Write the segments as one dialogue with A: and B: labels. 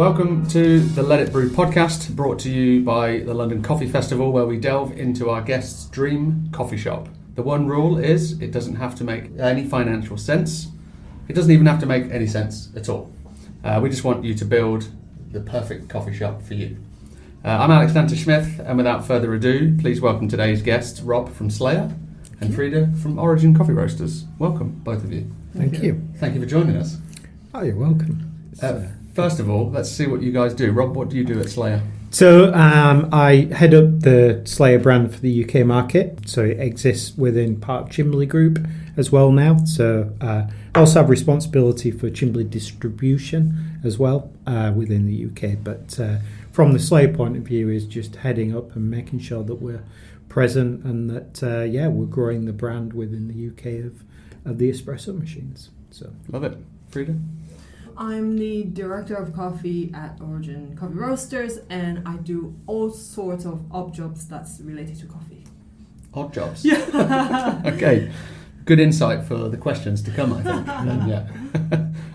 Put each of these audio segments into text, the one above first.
A: Welcome to the Let It Brew podcast, brought to you by the London Coffee Festival, where we delve into our guests' dream coffee shop. The one rule is it doesn't have to make any financial sense. It doesn't even have to make any sense at all. We just want you to build the perfect coffee shop for you. I'm Alex Dantes-Smith, and without further ado, please welcome today's guests, Rob from Slayer and Freda from Origin Coffee Roasters. Welcome, both of you.
B: Thank you.
A: Thank you for joining us.
B: Oh, you're welcome.
A: First of all, let's see what you guys do. Rob, what do you do at Slayer?
B: So I head up the Slayer brand for the UK market. So it exists within part of Chimbley Group as well now. So I also have responsibility for Chimbley distribution as well within the UK. But from the Slayer point of view is just heading up and making sure that we're present and that, we're growing the brand within the UK of the espresso machines. So
A: Love it. Freda?
C: I'm the director of coffee at Origin Coffee Roasters, and I do all sorts of odd jobs that's related to coffee.
A: Odd jobs?
C: Yeah.
A: Okay. Good insight for the questions to come, I think. Yeah.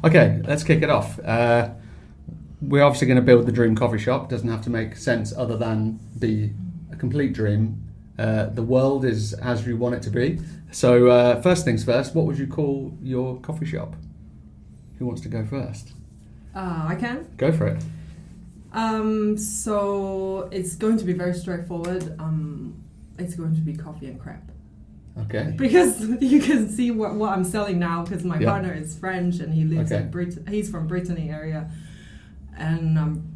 A: Okay, let's kick it off. We're obviously going to build the dream coffee shop. It doesn't have to make sense other than be a complete dream. The world is as you want it to be. So first things first, what would you call your coffee shop? Who wants to go first?
C: I can.
A: Go for it.
C: So it's going to be very straightforward. It's going to be coffee and crepe.
A: Okay.
C: Because you can see what I'm selling now, because my partner is French and he lives in Britain. He's from Brittany area, and I'm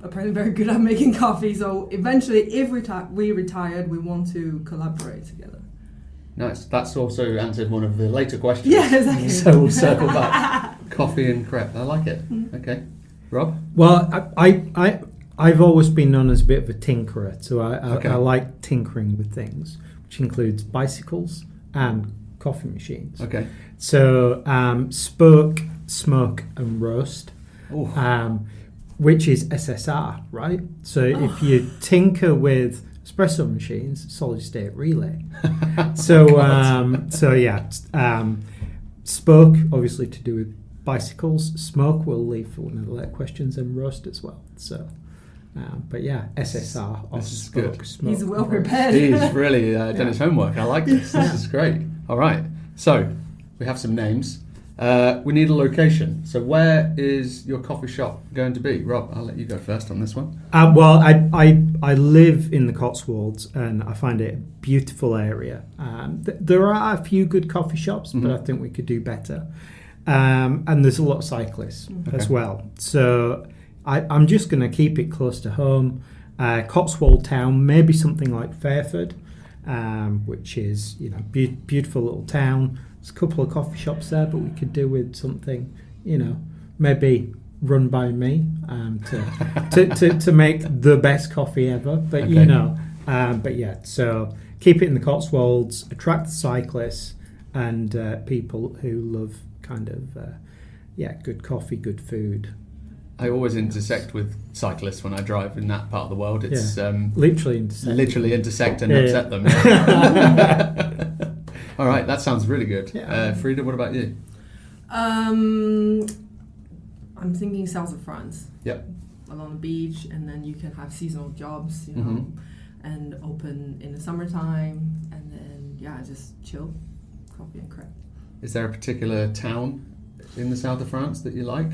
C: apparently very good at making coffee. So eventually, if we retired, we want to collaborate together. Nice.
A: That's also answered one of the later questions.
C: Yeah, exactly.
A: So we'll circle back. Coffee and crepe. I like it. Okay. Rob?
B: Well, I've always been known as a bit of a tinkerer, so I like tinkering with things, which includes bicycles and coffee machines.
A: Okay.
B: So spoke, smoke and roast, which is SSR, right? So if you tinker with espresso machines, solid state relay. Spoke obviously to do with bicycles. Smoke we'll leave for one of the later questions, and roast as well. So, SSR.
A: This is good.
C: Smoke, he's well prepared.
A: He's really done his homework. I like this. This is great. All right. So we have some names. We need a location. So where is your coffee shop going to be? Rob, I'll let you go first on this one.
B: I live in the Cotswolds, and I find it a beautiful area. There are a few good coffee shops, but I think we could do better. And there's a lot of cyclists as well. So I'm just going to keep it close to home. Cotswold town, maybe something like Fairford, which is beautiful little town. There's a couple of coffee shops there, but we could do with something, maybe run by me to make the best coffee ever. But so keep it in the Cotswolds, attract the cyclists and people who love kind of good coffee, good food.
A: I always intersect with cyclists when I drive in that part of the world. It's
B: literally intersect
A: and upset them. Yeah. All right, that sounds really good. Yeah. Freda, what about you?
C: I'm thinking south of France.
A: Yep.
C: Along the beach, and then you can have seasonal jobs, and open in the summertime, and then just chill, coffee and crepe.
A: Is there a particular town in the south of France that you like?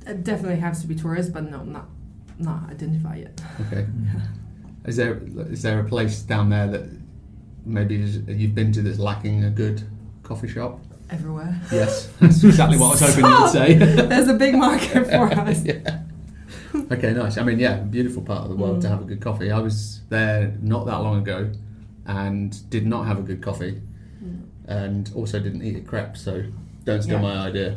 C: It definitely has to be tourist, but no, not identify yet.
A: Okay. Is there a place down there that maybe you've been to that's lacking a good coffee shop?
C: Everywhere.
A: Yes, that's exactly what I was hoping you would say.
C: There's a big market for us.
A: Yeah. Okay, nice. I mean, beautiful part of the world to have a good coffee. I was there not that long ago and did not have a good coffee and also didn't eat a crepe, so don't steal my idea.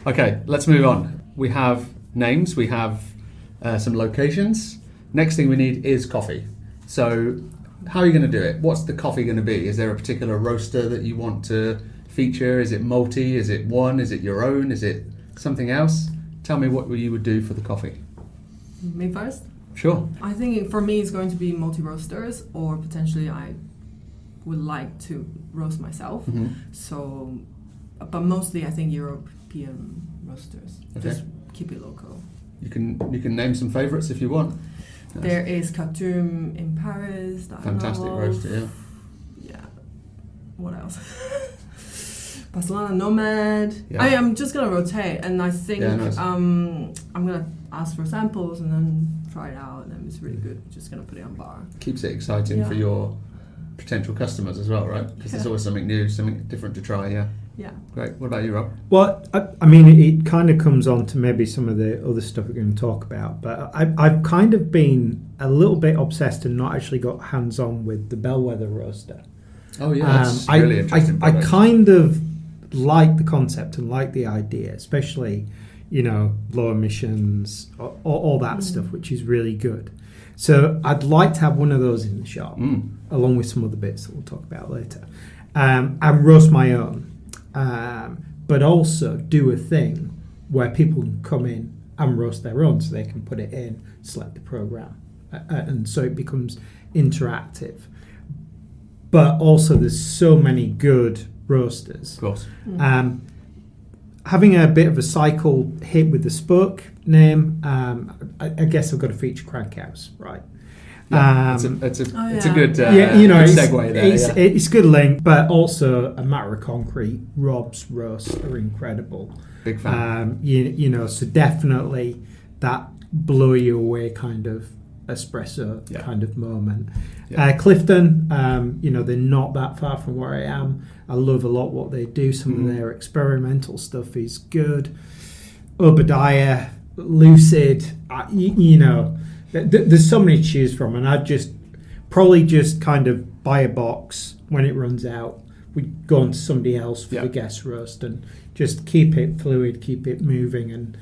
A: Okay, let's move on. We have names, we have some locations. Next thing we need is coffee. So how are you going to do it? What's the coffee going to be? Is there a particular roaster that you want to feature? Is it multi? Is it one? Is it your own? Is it something else? Tell me what you would do for the coffee.
C: Me first?
A: Sure.
C: I think for me it's going to be multi-roasters, or potentially I would like to roast myself. But mostly I think European roasters. Okay. Just keep it local.
A: You can name some favourites if you want.
C: There is Khartoum in Paris. That
A: Fantastic
C: I know of.
A: roaster, yeah.
C: Yeah. What else? Barcelona Nomad.
A: Yeah.
C: I'm just gonna rotate, and I think
A: nice.
C: I'm gonna ask for samples and then try it out, and then it's really good. Just gonna put it on bar.
A: Keeps it exciting for your potential customers as well, right? Because there's always something new, something different to try. Yeah.
C: Yeah.
A: Great. What about you, Rob?
B: Well, I mean, it kind of comes on to maybe some of the other stuff we're going to talk about, but I've kind of been a little bit obsessed and not actually got hands-on with the Bellwether roaster.
A: Oh yeah, that's really interesting.
B: I kind of like the concept and like the idea, especially, low emissions, all that stuff, which is really good. So I'd like to have one of those in the shop, along with some other bits that we'll talk about later, and roast my own. But also do a thing where people can come in and roast their own, so they can put it in, select the program, and so it becomes interactive. But also, there's so many good roasters.
A: Of course.
B: Having a bit of a cycle hit with the Spoke name, I guess I've got to feature Crankhouse, right?
A: Yeah, it's a good segue there.
B: It's a good link, but also a matter of concrete. Rob's roasts are incredible.
A: Big fan.
B: So definitely that blow you away kind of espresso kind of moment. Yeah. Clifton, they're not that far from where I am. I love a lot what they do. Some of their experimental stuff is good. Obadiah, Lucid, there's so many to choose from, and I'd probably just kind of buy a box when it runs out. We go on to somebody else for the guest roast and just keep it fluid, keep it moving, and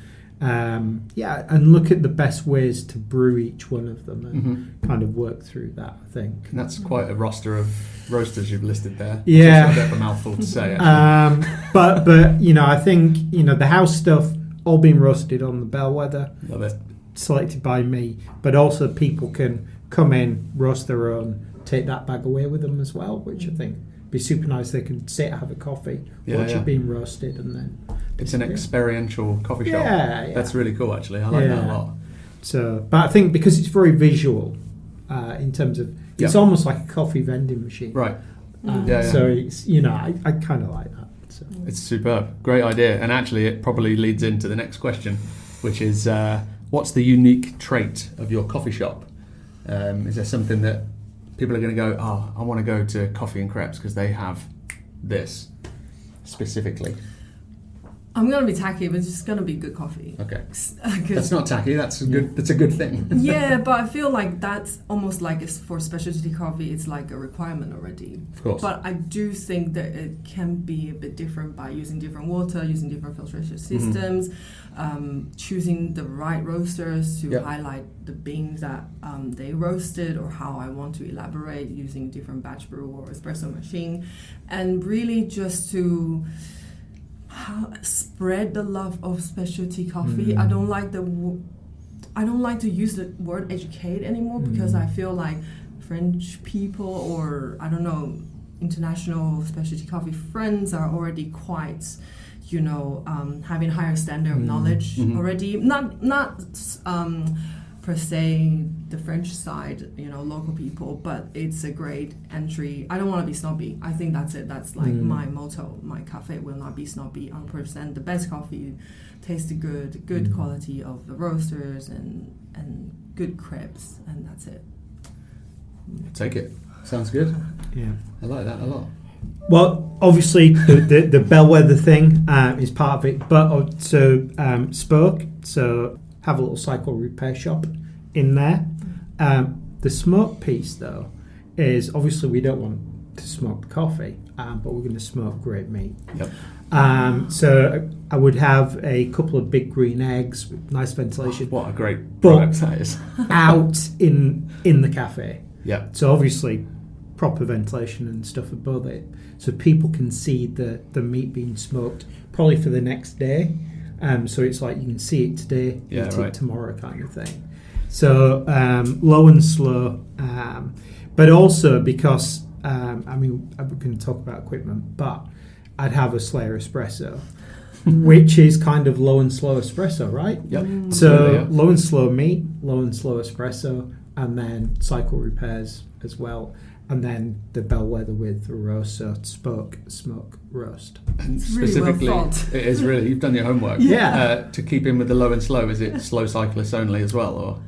B: look at the best ways to brew each one of them and kind of work through that, I think.
A: And that's quite a roster of roasters you've listed there.
B: Yeah.
A: It's a bit of a mouthful to say, actually.
B: But I think, the house stuff all being roasted on the Bellwether.
A: Love it.
B: Selected by me, but also people can come in, roast their own, take that bag away with them as well, which I think be super nice. They can sit, have a coffee, watch it being roasted, and then
A: it's an experiential coffee shop.
B: Yeah.
A: That's really cool, actually. I like that a lot.
B: So, but I think because it's very visual, in terms of it's almost like a coffee vending machine,
A: right?
B: So it's I kind of like that. So.
A: It's superb, great idea, and actually it probably leads into the next question, which is. What's the unique trait of your coffee shop? Is there something that people are going to go, I want to go to Coffee and Crêpes because they have this specifically?
C: I'm going to be tacky, but it's just going to be good coffee.
A: Okay. That's not tacky, that's a good thing.
C: Yeah, but I feel like that's almost like for specialty coffee, it's like a requirement already.
A: Of course.
C: But I do think that it can be a bit different by using different water, using different filtration systems, choosing the right roasters to highlight the beans that they roasted, or how I want to elaborate using different batch brew or espresso machine, and really just to spread the love of specialty coffee. I don't like to use the word educate anymore, because I feel like French people, or I don't know, international specialty coffee friends are already quite, having higher standard of knowledge already. Not per se the French side, local people, but it's a great entry. I don't want to be snobby. I think that's it. That's like my motto. My cafe will not be snobby. I'll present the best coffee, tasted good quality of the roasters, and good crêpes, and that's it.
A: Take it. Sounds good.
B: Yeah,
A: I like that a lot.
B: Well, obviously the Bellwether thing is part of it, but also Spoke. So have a little cycle repair shop in there. The smoke piece, though, is obviously we don't want to smoke coffee, but we're going to smoke great meat.
A: Yep.
B: So I would have a couple of big green eggs with nice ventilation.
A: What a great product that is.
B: Out in the cafe.
A: Yeah.
B: So obviously proper ventilation and stuff above it, so people can see the meat being smoked probably for the next day. So it's like you can see it today, eat it tomorrow kind of thing. So low and slow, but also because, we're going to talk about equipment, but I'd have a Slayer espresso, which is kind of low and slow espresso, right?
A: Yep.
B: So low and slow meat, low and slow espresso, and then cycle repairs as well. And then the bellwether with the roast, so smoke, roast.
A: And
C: it's really
A: specifically,
C: well thought.
A: it is really, you've done your homework.
B: Yeah.
A: To keep in with the low and slow, is it slow cyclists only as well, or?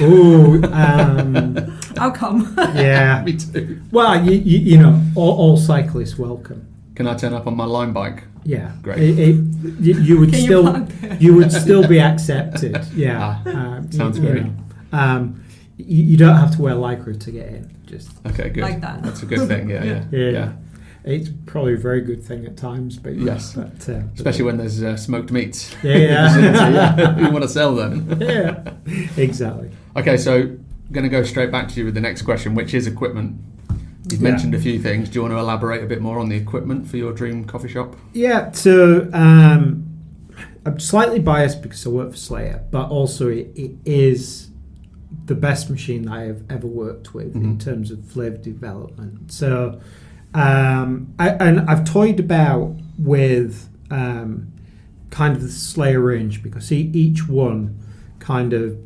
B: Ooh,
C: How come?
B: yeah.
A: Me too.
B: Well, you know, all cyclists welcome.
A: Can I turn up on my Lime bike?
B: Yeah,
A: Great.
B: You would you would still be accepted. Yeah,
A: sounds great.
B: You don't have to wear lycra to get in. Just
C: Like that.
A: That's a good thing. Yeah.
B: It's probably a very good thing at times, but
A: yes,
B: but,
A: especially when there's smoked meats.
B: Yeah.
A: You want to sell them.
B: Yeah, exactly.
A: Okay, so going to go straight back to you with the next question, which is equipment. You've mentioned a few things. Do you want to elaborate a bit more on the equipment for your dream coffee shop?
B: Yeah, so I'm slightly biased because I work for Slayer, but also it is the best machine that I have ever worked with in terms of flavour development. So, I've toyed about with kind of the Slayer range because each one kind of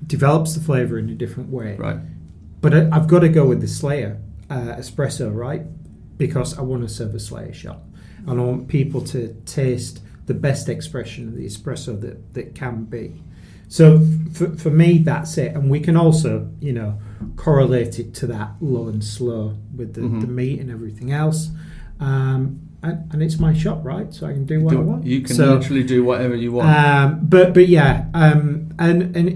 B: develops the flavour in a different way.
A: Right.
B: But I've got to go with the Slayer espresso, right? Because I want to serve a Slayer shop. And I want people to taste the best expression of the espresso that can be. So for me, that's it. And we can also, you know, correlate it to that low and slow with the meat and everything else. And it's my shop, right? So I can do what I want.
A: You can literally do whatever you want.
B: But yeah, and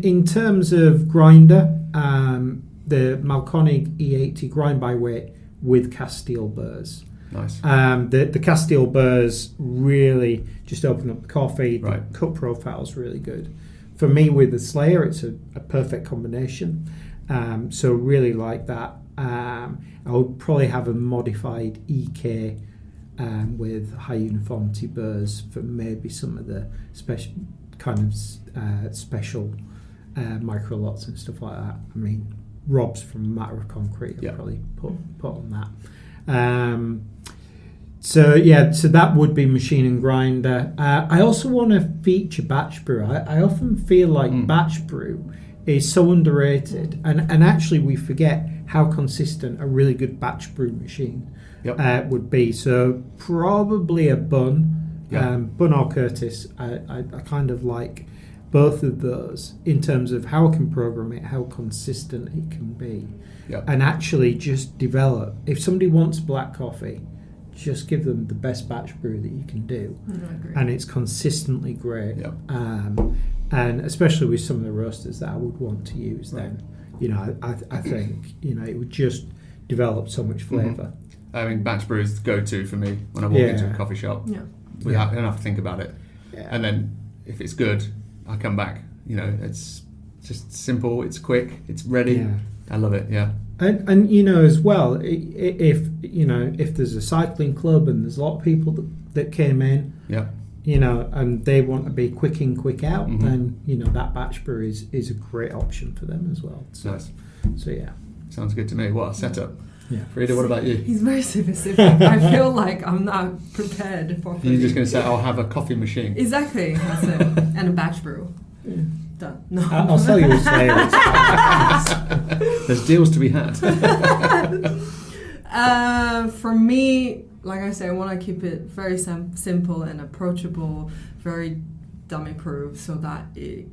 B: in terms of grinder, the Malconic E80 grind by weight with Castile burrs.
A: Nice.
B: The Castile burrs really just open up the coffee.
A: Right.
B: The cut profile is really good. For me, with the Slayer, it's a perfect combination. So really like that. I would probably have a modified EK with high uniformity burrs for maybe some of the special micro lots and stuff like that. I mean, Rob's from Matter of Concrete. I'll probably put on that. So that would be machine and grinder. I also want to feature batch brew. I often feel like batch brew is so underrated, and actually we forget how consistent a really good batch brew machine would be. So probably a Bun or Curtis. I kind of like both of those in terms of how I can program it, how consistent it can be, and actually just develop. If somebody wants black coffee, just give them the best batch brew that you can do, and it's consistently great. And especially with some of the roasters that I would want to use, then I think it would just develop so much flavour.
A: I mean, batch brew is the go-to for me when I walk into a coffee shop. I don't have to think about it, and then if it's good, I come back. It's just simple. It's quick. It's ready. I love it.
B: And as well, if there's a cycling club and there's a lot of people that came in, and they want to be quick in, quick out, then that batch brew is a great option for them as well. So,
A: nice.
B: So yeah,
A: sounds good to me. What a setup.
B: Yeah.
A: Freda, what about you?
C: He's very specific. I feel like I'm not prepared for.
A: You're just going to say, "I'll have a coffee machine."
C: Exactly, that's it, and a batch brew. Done. No.
B: I'll sell you a Slayer.
A: There's deals to be had.
C: For me, like I say, I want to keep it very simple and approachable, very dummy proof, so that the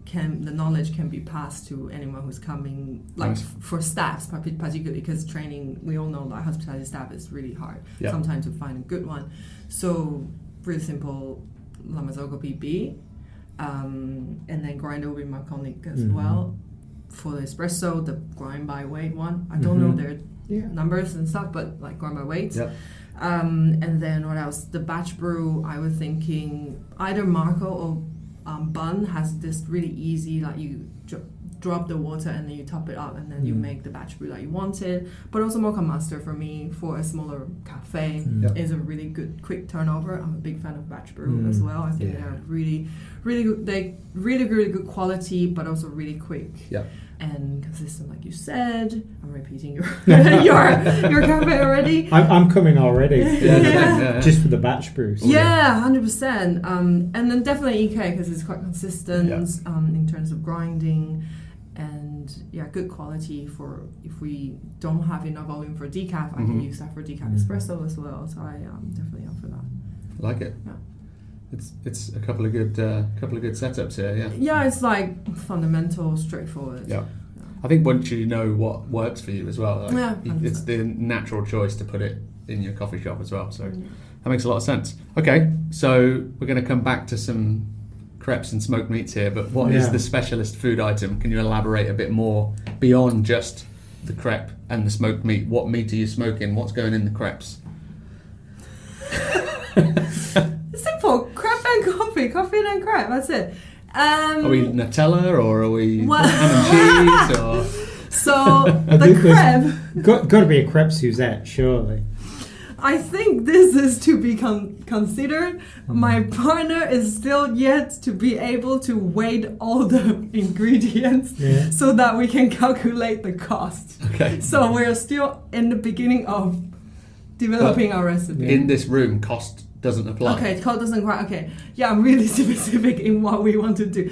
C: knowledge can be passed to anyone who's coming. Like for staffs, particularly because training, we all know that hospitality staff is really hard sometimes to find a good one. So really simple, Lamazogo BB. And then grinder will be Malconic as well. For the espresso, the grind by weight one. I don't know their numbers and stuff, but like grind by weight. And then what else? The batch brew, I was thinking either Marco or Bun has this really easy, like you drop the water and then you top it up and then you make the batch brew that you wanted. But also Mocha Master for me, for a smaller cafe, is a really good quick turnover. I'm a big fan of batch brew as well. I think they're really, really good. They really good quality, but also really quick. and consistent, like you said. I'm repeating your cafe already.
B: I'm coming already.
A: Yeah.
B: Just for the batch brews.
C: Yeah, 100%. And then definitely EK because it's quite consistent in terms of grinding, and good quality for if we don't have enough volume for decaf. I can use that for decaf espresso as well. So I definitely up for that.
A: I like it.
C: Yeah.
A: It's a couple of good setups here. Yeah.
C: Yeah, it's like fundamental, straightforward.
A: Yeah. I think once you know what works for you as well, it's the natural choice to put it in your coffee shop as well. So that makes a lot of sense. Okay, so we're going to come back to some crêpes and smoked meats here, but what is the specialist food item? Can you elaborate a bit more beyond just the crêpe and the smoked meat? What meat are you smoking? What's going in the crêpes?
C: Simple, crêpe and coffee and crêpe. That's it.
A: Are we Nutella or are we ham and cheese? Or?
C: So the crêpe
B: got to be a crêpe Suzette, surely.
C: I think this is to be considered. My partner is still yet to be able to weigh all the ingredients so that we can calculate the cost.
A: Okay.
C: So we're still in the beginning of developing our recipe.
A: In this room, cost doesn't apply.
C: Okay, cost doesn't apply. Okay. Yeah, I'm really specific in what we want to do.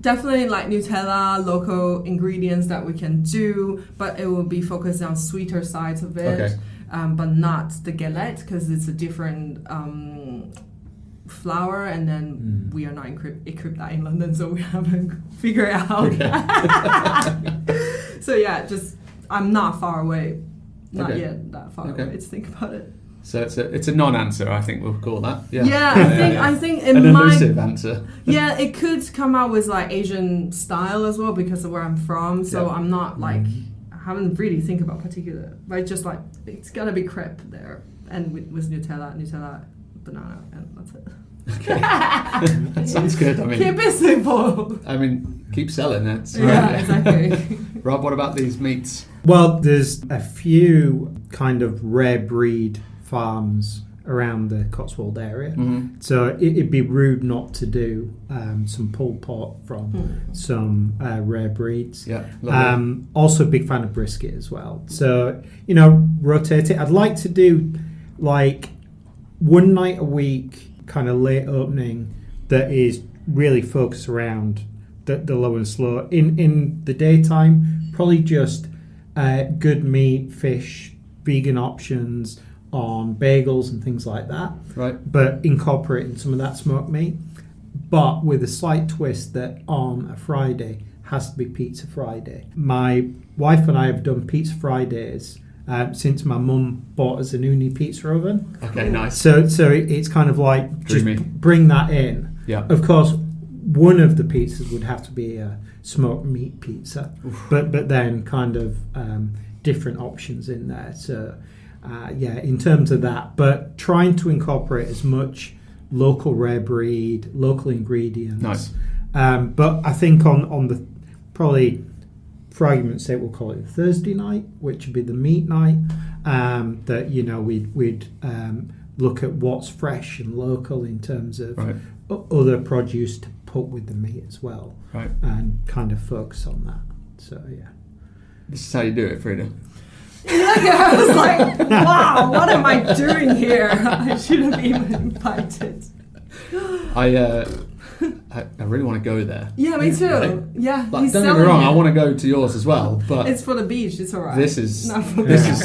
C: Definitely like Nutella, local ingredients that we can do, but it will be focused on sweeter sides of it.
A: Okay.
C: But not the galette because it's a different flour, and then we are not equipped that in London, so we haven't figured it out.
A: Okay.
C: So just I'm not far away, not yet that far away to think about it.
A: So it's a non-answer, I think we'll call that.
C: I think it
A: an
C: might,
A: elusive answer.
C: Yeah, it could come out with like Asian style as well because of where I'm from. So I'm not like. I haven't really think about particular, but just like it's gotta be crêpe there, and with Nutella, banana, and that's it.
A: Okay, that sounds good. I mean,
C: keep it simple.
A: I mean, keep selling it.
C: Yeah, exactly.
A: Rob, what about these meats?
B: Well, there's a few kind of rare breed farms around the Cotswold area, so it'd be rude not to do some pulled pork from some rare breeds. Also a big fan of brisket as well, so rotate it. I'd like to do like one night a week kind of late opening that is really focused around the low and slow. In the daytime, probably just good meat, fish, vegan options on bagels and things like that,
A: right?
B: But incorporating some of that smoked meat, but with a slight twist that on a Friday has to be Pizza Friday. My wife and I have done Pizza Fridays since my mum bought us an uni pizza oven.
A: Okay, nice.
B: So it's kind of like
A: Dreamy.
B: Just bring that in.
A: Yeah.
B: Of course, one of the pizzas would have to be a smoked meat pizza, but then kind of different options in there. So. In terms of that, but trying to incorporate as much local rare breed, local ingredients.
A: Nice.
B: But I think on the probably, for argument's sake, we'll call it Thursday night, which would be the meat night. That we'd look at what's fresh and local in terms of other produce to put with the meat as well, and kind of focus on that. So
A: this is how you do it, Freda.
C: I was like, wow, what am I doing here? I should have even invited.
A: I really want to go there.
C: Yeah, me too.
A: Right?
C: Yeah,
A: don't get me wrong, I want to go to yours as well, but
C: it's for the beach. It's alright.
A: This is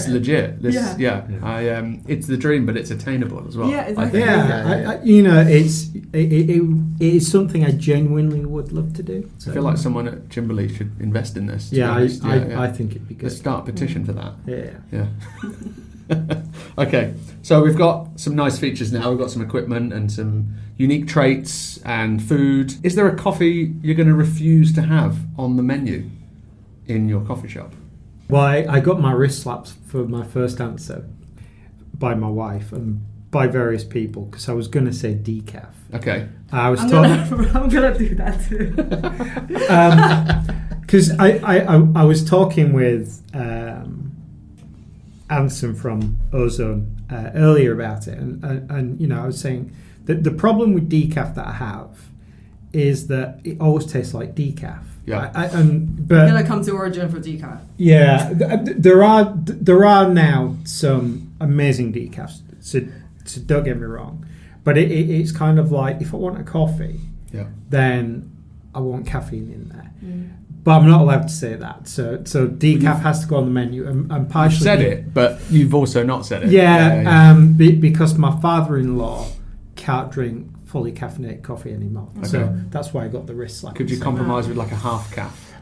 A: legit. It's the dream, but it's attainable as well.
C: Yeah, exactly.
B: It is something I genuinely would love to do. So.
A: I feel like someone at Chimberley should invest in this.
B: I think it'd be good.
A: Let's start a petition for that.
B: Yeah.
A: Okay, so we've got some nice features now. We've got some equipment and some unique traits and food. Is there a coffee you're going to refuse to have on the menu in your coffee shop?
B: Well, I got my wrist slapped for my first answer by my wife and by various people because I was going to say decaf.
A: Okay.
C: I'm going to do that too.
B: Because I was talking with Anson from Ozone earlier about it, and I was saying that the problem with decaf that I have is that it always tastes like decaf.
A: Yeah.
B: But
C: You're gonna come to Origin for decaf.
B: Yeah, there are now some amazing decafs. So don't get me wrong, but it's kind of like if I want a coffee, then I want caffeine in there. But I'm not allowed to say that. So decaf has to go on the menu. And partially
A: you've said it, but you've also not said it.
B: Yeah. Because my father-in-law can't drink fully caffeinated coffee anymore. Okay. So that's why I got the wrist slap.
A: Could you compromise with like a half calf?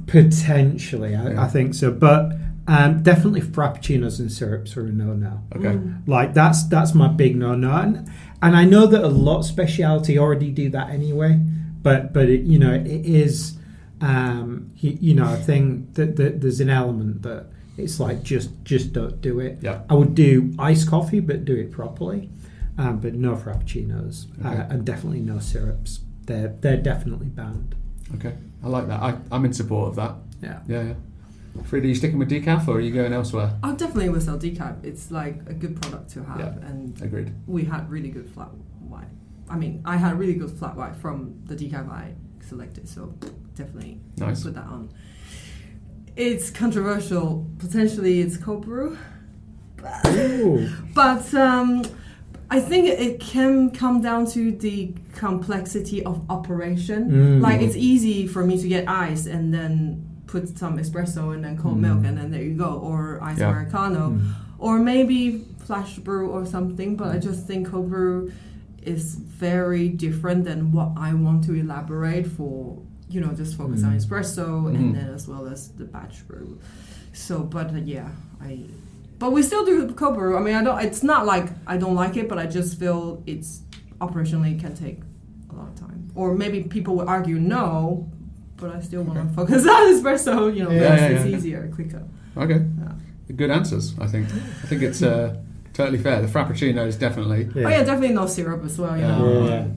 B: Potentially, I think so. But definitely frappuccinos and syrups are a no-no.
A: Okay.
B: Like that's my big no-no. And I know that a lot of specialty already do that anyway. But it is, I think that there's an element that it's like just don't do it.
A: Yeah.
B: I would do iced coffee, but do it properly. But no frappuccinos, and definitely no syrups. They're definitely banned.
A: Okay, I like that. I'm in support of that.
B: Yeah.
A: Freda, are you sticking with decaf or are you going elsewhere?
C: I definitely will sell decaf. It's like a good product to have.
A: Yeah,
C: and
A: agreed.
C: We had really good flat white. I mean, I had really good flat white from the decaf I selected, so definitely put that on. It's controversial. Potentially, it's cold brew, but I think it can come down to the complexity of operation. Like it's easy for me to get ice and then put some espresso and then cold milk and then there you go, or ice Americano, or maybe flash brew or something. But I just think cold brew is very different than what I want to elaborate for. Just focus on espresso and then as well as the batch brew. So, but But we still do cold brew. I mean, it's not like I don't like it, but I just feel it's operationally can take a lot of time. Or maybe people would argue no, but I still want to focus on espresso. It's easier, quicker.
A: Okay, good answers. I think it's totally fair. The frappuccino is definitely.
C: Definitely no syrup as well.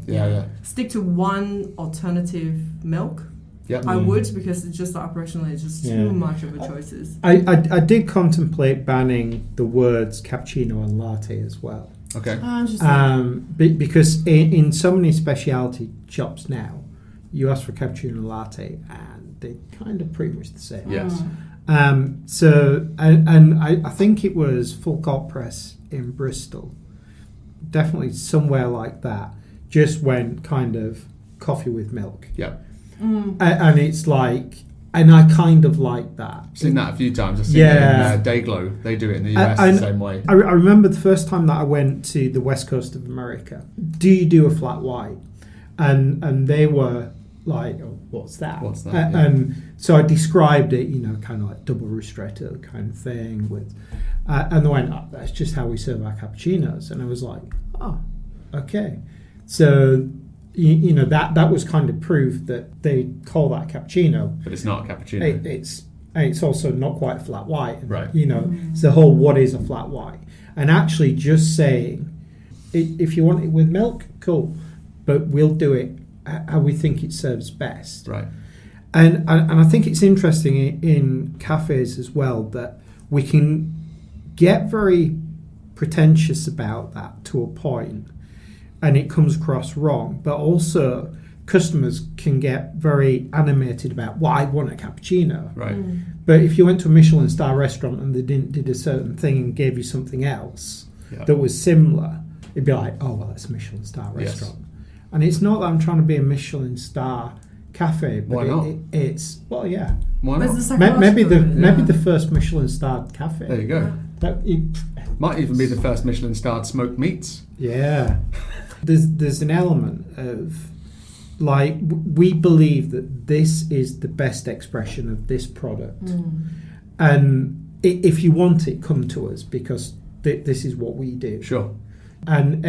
A: Yeah.
C: Stick to one alternative milk.
A: Yep.
C: I would, because it's just operationally, it's just too much of a choices.
B: I did contemplate banning the words cappuccino and latte as well.
A: Okay.
B: Because in so many specialty shops now, you ask for cappuccino and latte, and they're kind of pretty much the same.
A: Yes.
B: So I think it was Full Court Press in Bristol, definitely somewhere like that. Just went kind of coffee with milk.
A: Yeah.
B: And it's like, and I kind of like that.
A: I've seen that a few times. I've seen it in Dayglow. They do it in the US the same way.
B: I remember the first time that I went to the west coast of America. Do you do a flat white? And they were like, oh, what's that? And so I described it, kind of like double ristretto kind of thing with, and they went, that's just how we serve our cappuccinos. And I was like, oh, okay. So that was kind of proof that they call that cappuccino,
A: but it's not a cappuccino.
B: It's also not quite a flat white,
A: right?
B: It's the whole what is a flat white, and actually just saying, if you want it with milk, cool, but we'll do it how we think it serves best,
A: right?
B: And I think it's interesting in cafes as well that we can get very pretentious about that to a point. And it comes across wrong, but also customers can get very animated about, I want a cappuccino.
A: Right.
B: But if you went to a Michelin star restaurant and they did a certain thing and gave you something else that was similar, it'd be like, oh, well, it's a Michelin star restaurant. And it's not that I'm trying to be a Michelin star cafe, but it's
A: Why
B: not? Maybe the first Michelin starred cafe.
A: There you go. Might even be the first Michelin starred smoked meats.
B: Yeah. There's an element of, like, we believe that this is the best expression of this product. And if you want it, come to us, because this is what we do.
A: Sure.
B: And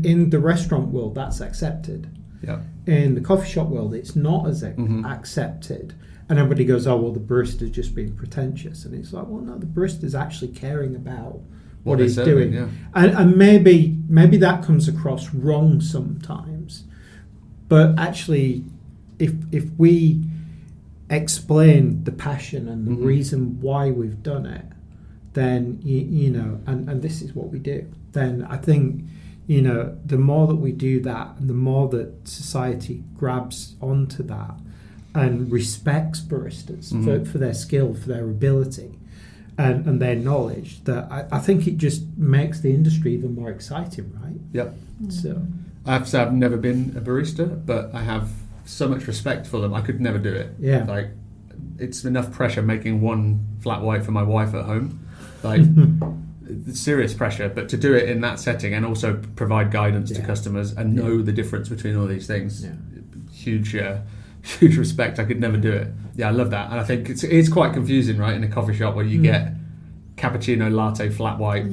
B: in the restaurant world, that's accepted.
A: Yeah.
B: In the coffee shop world, it's not as accepted. And everybody goes, oh, well, the barista's just being pretentious. And it's like, well, no, the barista's actually caring about what he's doing.
A: Yeah.
B: And maybe that comes across wrong sometimes. But actually, if we explain the passion and the reason why we've done it, then, and this is what we do, then I think, the more that we do that and the more that society grabs onto that, and respects baristas for their skill, for their ability, and their knowledge, that I think it just makes the industry even more exciting, right?
A: Yep.
B: So
A: I have to say I've never been a barista, but I have so much respect for them. I could never do it.
B: Yeah.
A: Like, it's enough pressure making one flat white for my wife at home. Like, serious pressure, but to do it in that setting and also provide guidance to customers and know the difference between all these things, huge respect. I could never do it. Yeah, I love that. And I think it's quite confusing, right, in a coffee shop where you get cappuccino, latte, flat white,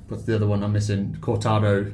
A: what's the other one I'm missing? Cortado,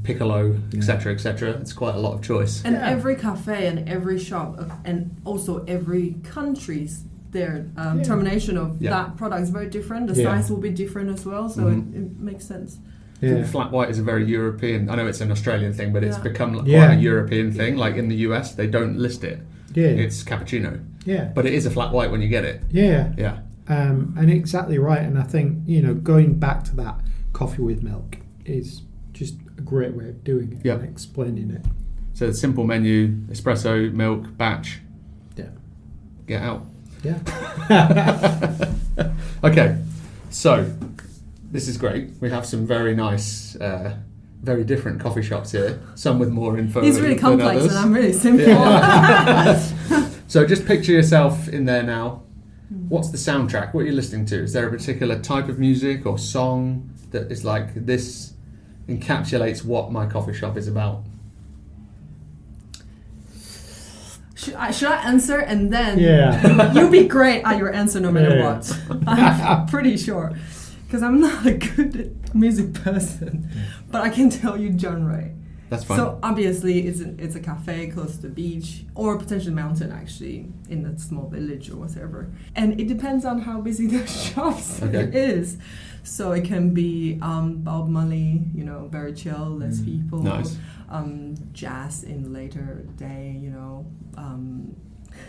A: piccolo, etc., etc. It's quite a lot of choice.
C: And every cafe and every shop and also every country's their termination of that product is very different. The size will be different as well, so it makes sense.
A: Yeah. Flat white is a very European, I know it's an Australian thing, but it's become quite a European thing. Like in the US, they don't list it. Yeah. It's cappuccino. Yeah. But it is a flat white when you get it.
B: Yeah. Yeah. And exactly right. And I think, going back to that, coffee with milk is just a great way of doing it and explaining it.
A: So the simple menu, espresso, milk, batch.
B: Yeah.
A: Get out.
B: Yeah.
A: Okay. So this is great. We have some very nice, very different coffee shops here. Some with more info.
C: He's really complex and I'm really simple.
A: Yeah. So just picture yourself in there now. What's the soundtrack? What are you listening to? Is there a particular type of music or song that is like, this encapsulates what my coffee shop is about?
C: Should I answer and then you'll be great at your answer no matter what. I'm pretty sure. Because I'm not a good music person. But I can tell you genre.
A: That's fine.
C: So obviously it's a cafe close to the beach or potentially mountain actually in a small village or whatever. And it depends on how busy the shops is. So it can be Bob Marley, very chill, less people.
A: Nice.
C: Jazz in later day,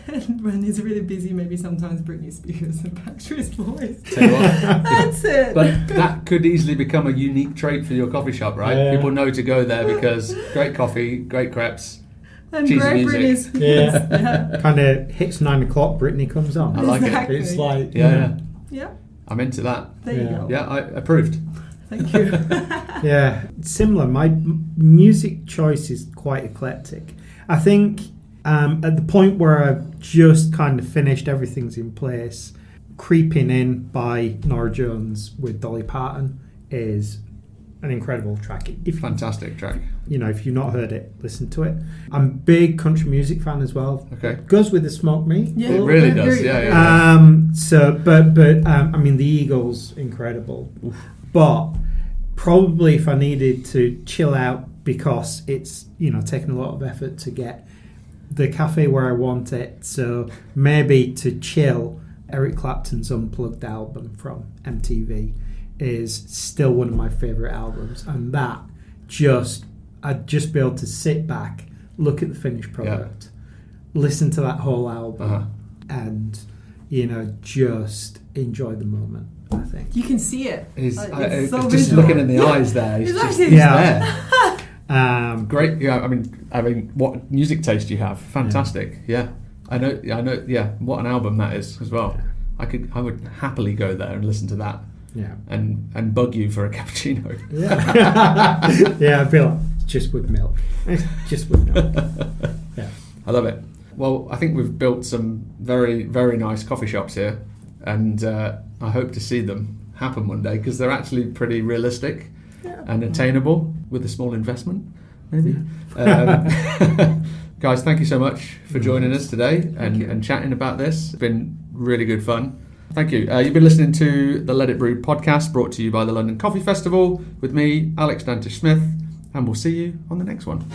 C: and when it's really busy, maybe sometimes Britney Spears and Backstreet Boys. That's it.
A: But that could easily become a unique trait for your coffee shop, right? Yeah. People know to go there because great coffee, great crepes,
C: and
A: cheesy
C: great
A: music.
C: Britney Spears.
B: Yeah. Kind of hits 9 o'clock, Britney comes on.
A: I like it.
B: It's like,
A: yeah.
C: I'm
A: into that.
C: There you go.
A: Yeah, I approved.
C: Thank you.
B: Yeah, similar. My music choice is quite eclectic. I think at the point where I've just kind of finished, everything's in place, Creeping In by Norah Jones with Dolly Parton is an incredible track.
A: Fantastic track.
B: If you've not heard it, listen to it. I'm a big country music fan as well.
A: Okay.
B: Goes with the smoke meat.
A: Yeah, it really does. Yeah.
B: I mean, the Eagles, incredible. Oof. But probably if I needed to chill out, because it's taken a lot of effort to get the cafe where I want it, so maybe to chill, Eric Clapton's Unplugged album from MTV is still one of my favourite albums, and that I'd just be able to sit back, look at the finished product, listen to that whole album, and just enjoy the moment. I think
C: you can see it.
A: He's
C: so
A: just
C: visual.
A: looking in the eyes there. He's there. Great. Yeah. I mean, what music taste you have? Fantastic. Yeah. I know. Yeah. What an album that is as well. I would happily go there and listen to that.
B: Yeah.
A: And bug you for a cappuccino.
B: Yeah. Yeah. I'd be like, just with milk. Just with milk. Yeah.
A: I love it. Well, I think we've built some very, very nice coffee shops here, and I hope to see them happen one day because they're actually pretty realistic and attainable with a small investment, maybe. Guys, thank you so much for joining us today and chatting about this. It's been really good fun. Thank you. You've been listening to the Let It Brew podcast, brought to you by the London Coffee Festival with me, Alex Dantes-Smith, and we'll see you on the next one.